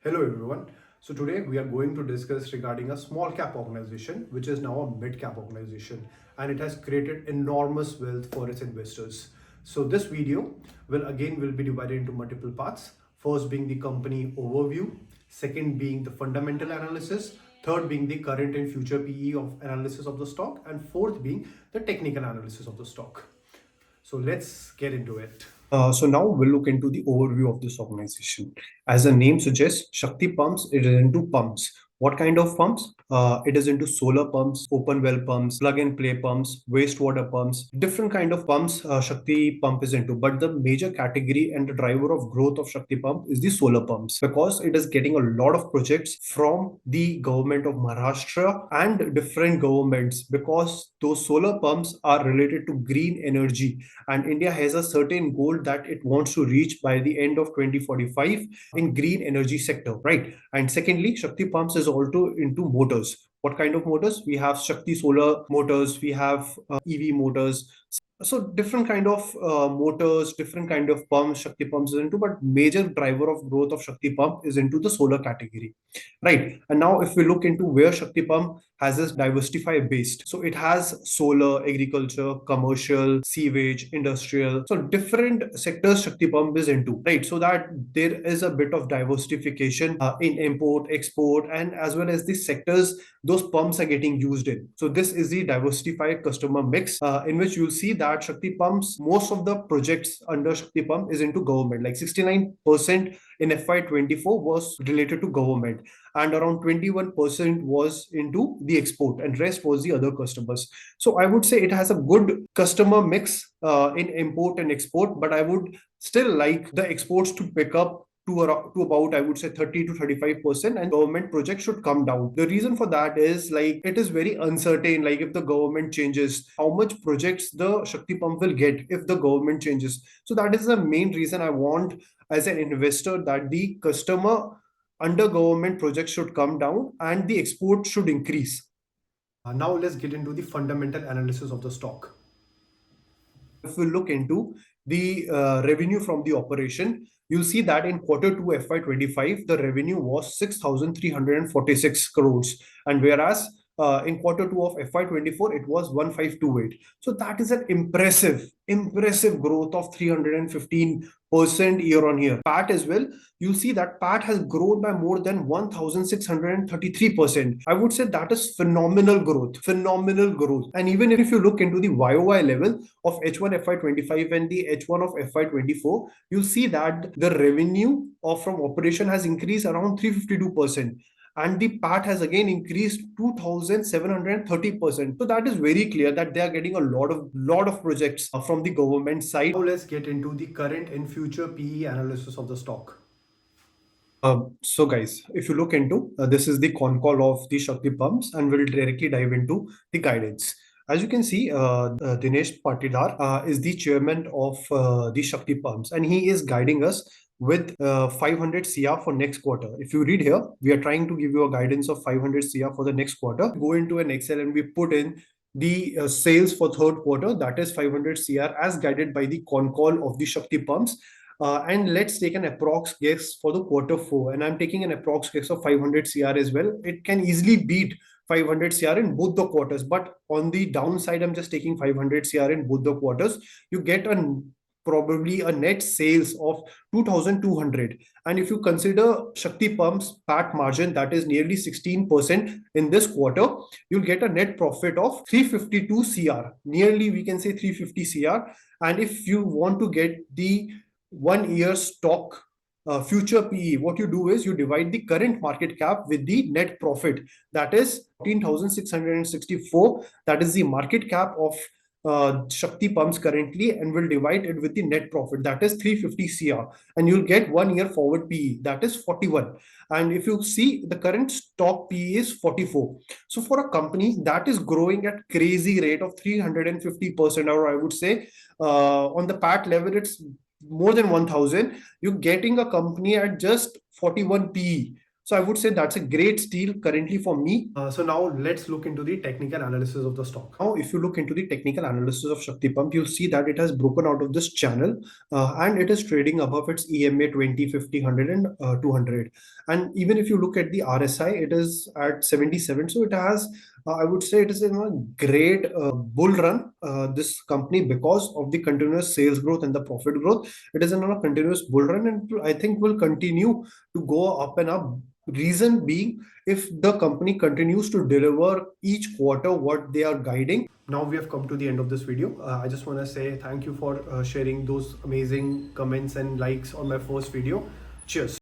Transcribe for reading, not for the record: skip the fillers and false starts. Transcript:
Hello everyone. So today we are going to discuss regarding a small cap organization which is now a mid cap organization, and it has created enormous wealth for its investors. So this video will be divided into multiple parts. First being the company overview, second being the fundamental analysis, third being the current and future PE of analysis of the stock, and fourth being the technical analysis of the stock. So let's get into it. So now we'll look into the overview of this organization. As the name suggests, Shakti Pumps, it is into pumps. What kind of pumps? It is into solar pumps, open well pumps, plug and play pumps, wastewater pumps, different kind of pumps Shakti Pump is into. But the major category and the driver of growth of Shakti Pump is the solar pumps, because it is getting a lot of projects from the government of Maharashtra and different governments, because those solar pumps are related to green energy, and India has a certain goal that it wants to reach by the end of 2045 in green energy sector, right? And secondly, Shakti Pumps is also into motors. What kind of motors? We have Shakti solar motors, we have EV motors. So different kind of motors, different kind of pumps Shakti Pumps is into, but major driver of growth of Shakti Pump is into the solar category, right? And now if we look into where Shakti Pump has this diversified based, so it has solar, agriculture, commercial, sewage, industrial, so different sectors Shakti Pump is into, right? So that there is a bit of diversification in import, export, and as well as the sectors those pumps are getting used in. So this is the diversified customer mix, in which you'll see that Shakti Pumps, most of the projects under Shakti Pump is into government, like 69% in FY24 was related to government, and around 21% was into the export, and rest was the other customers. So I would say it has a good customer mix in import and export, but I would still like the exports to pick up to about, I would say, 30 to 35%, and government projects should come down. The reason for that is, like, it is very uncertain, like if the government changes, how much projects the Shakti Pump will get if the government changes. So that is the main reason I want, as an investor, that the customer under government projects should come down and the export should increase. Now let's get into the fundamental analysis of the stock. If we look into the revenue from the operation, you'll see that in quarter 2 FY25, the revenue was 6,346 crores. And whereas in quarter 2 of FY24, it was 1,528. So that is an impressive growth of 315% year on year. PAT as well, you'll see that PAT has grown by more than 1,633%. I would say that is phenomenal growth. And even if you look into the YOY level of H1 FY25 and the H1 of FY24, you'll see that the revenue from operation has increased around 352%. And the PAT has again increased 2,730%. So that is very clear that they are getting a lot of projects from the government side. Now let's get into the current and future PE analysis of the stock. So guys, if you look into this is the con call of the Shakti Pumps, and we'll directly dive into the guidance. As you can see, Dinesh Patidar is the chairman of the Shakti Pumps, and he is guiding us with 500 CR for next quarter. If you read here, we are trying to give you a guidance of 500 CR for the next quarter. Go into an Excel and we put in the sales for third quarter, that is 500 CR as guided by the con call of the Shakti Pumps. And let's take an approx guess for the quarter 4. And I'm taking an approx guess of 500 CR as well. It can easily beat 500 CR in both the quarters. But on the downside, I'm just taking 500 CR in both the quarters. You get probably a net sales of 2,200. And if you consider Shakti Pump's PAT margin, that is nearly 16% in this quarter, you'll get a net profit of 352 CR. Nearly, we can say 350 CR. And if you want to get the 1 year stock future PE, what you do is you divide the current market cap with the net profit. That is 14,664. That is the market cap of Shakti Pumps currently, and we'll divide it with the net profit. That is 350 CR. And you'll get 1 year forward PE. That is 41. And if you see, the current stock PE is 44. So for a company that is growing at crazy rate of 350%, or I would say on the PAT level, it's more than 1,000, you're getting a company at just 41 PE. So I would say that's a great steal currently for me. So now let's look into the technical analysis of the stock. Now, if you look into the technical analysis of Shakti Pump, you'll see that it has broken out of this channel and it is trading above its EMA 20, 50, 100 and 200. And even if you look at the RSI, it is at 77. So it has, I would say it is in a great bull run, this company, because of the continuous sales growth and the profit growth. It is in a continuous bull run and I think will continue to go up and up. Reason being, if the company continues to deliver each quarter what they are guiding. Now we have come to the end of this video. I just want to say thank you for sharing those amazing comments and likes on my first video. Cheers.